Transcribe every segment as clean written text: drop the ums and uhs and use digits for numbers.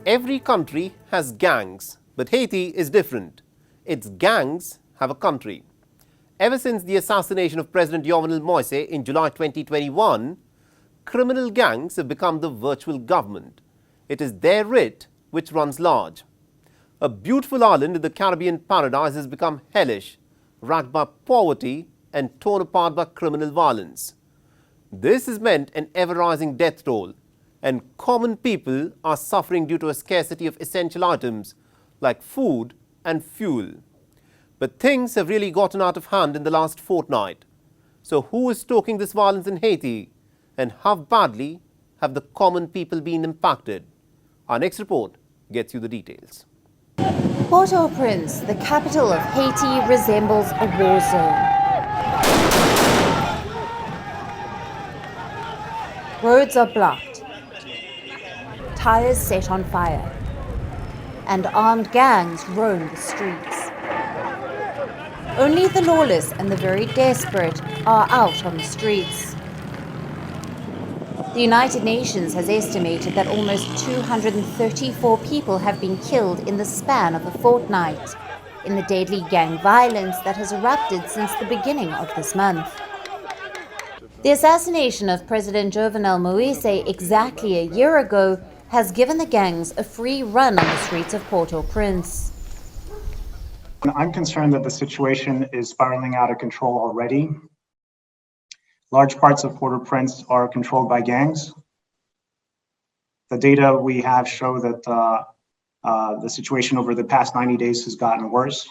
Every country has gangs, but Haiti is different. Its gangs have a country. Ever since the assassination of President Jovenel Moise in July 2021, criminal gangs have become the virtual government. It is their writ which runs large. A beautiful island in the Caribbean paradise has become hellish, racked by poverty and torn apart by criminal violence. This has meant an ever-rising death toll, and common people are suffering due to a scarcity of essential items like food and fuel. But things have really gotten out of hand in the last fortnight. So who is stoking this violence in Haiti, and how badly have the common people been impacted? Our next report gets you the details. Port-au-Prince, the capital of Haiti, resembles a war zone. Roads are blocked, tires set on fire, and armed gangs roam the streets. Only the lawless and the very desperate are out on the streets. The United Nations has estimated that almost 234 people have been killed in the span of a fortnight in the deadly gang violence that has erupted since the beginning of this month. The assassination of President Jovenel Moise exactly a year ago has given the gangs a free run on the streets of Port-au-Prince. I'm concerned that the situation is spiraling out of control already. Large parts of Port-au-Prince are controlled by gangs. The data we have show that the situation over the past 90 days has gotten worse.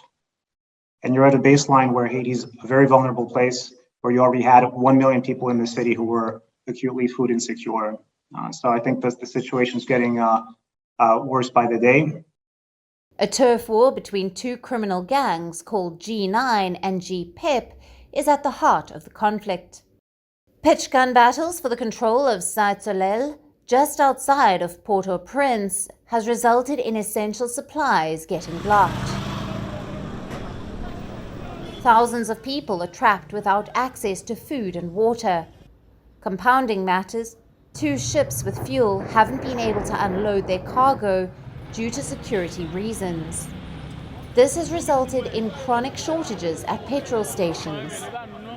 And you're at a baseline where Haiti's a very vulnerable place, where you already had 1 million people in the city who were acutely food insecure. So I think that the situation is getting worse by the day. A turf war between two criminal gangs called G-9 and G-PEP is at the heart of the conflict. Pitch gun battles for the control of Cite Soleil, just outside of Port-au-Prince, has resulted in essential supplies getting blocked. Thousands of people are trapped without access to food and water. Compounding matters, 2 ships with fuel haven't been able to unload their cargo due to security reasons. This has resulted in chronic shortages at petrol stations.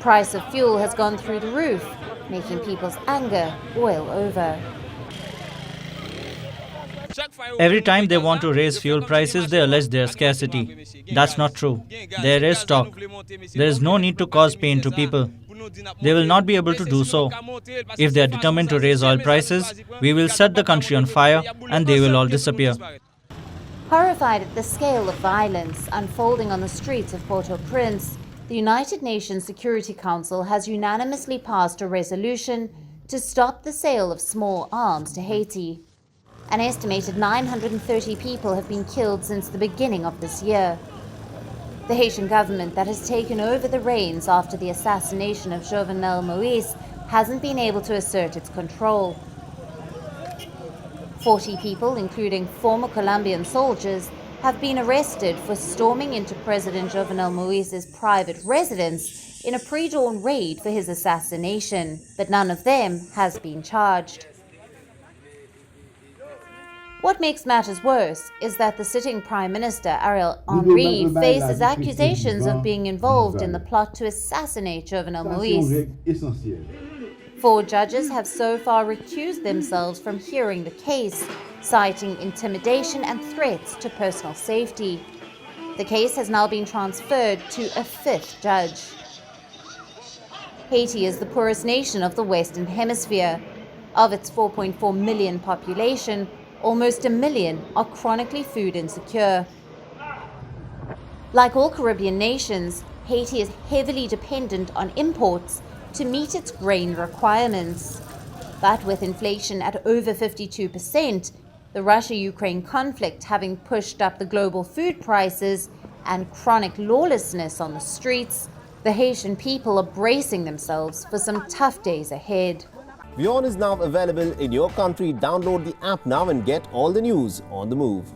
Price of fuel has gone through the roof, making people's anger boil over. Every time they want to raise fuel prices, they allege their scarcity. That's not true. There is stock. There is no need to cause pain to people. They will not be able to do so. If they are determined to raise oil prices, we will set the country on fire and they will all disappear. Horrified at the scale of violence unfolding on the streets of Port-au-Prince, the United Nations Security Council has unanimously passed a resolution to stop the sale of small arms to Haiti. An estimated 930 people have been killed since the beginning of this year. The Haitian government that has taken over the reins after the assassination of Jovenel Moise hasn't been able to assert its control. 40 people, including former Colombian soldiers, have been arrested for storming into President Jovenel Moise's private residence in a pre-dawn raid for his assassination, but none of them has been charged. What makes matters worse is that the sitting Prime Minister, Ariel Henry, faces accusations of being involved in the plot to assassinate Jovenel Moise. 4 judges have so far recused themselves from hearing the case, citing intimidation and threats to personal safety. The case has now been transferred to a 5th judge. Haiti is the poorest nation of the Western Hemisphere. Of its 4.4 million population, almost 1 million are chronically food insecure. Like all Caribbean nations, Haiti is heavily dependent on imports to meet its grain requirements. But with inflation at over 52%, the Russia-Ukraine conflict having pushed up the global food prices, and chronic lawlessness on the streets, the Haitian people are bracing themselves for some tough days ahead. WION is now available in your country. Download the app now and get all the news on the move.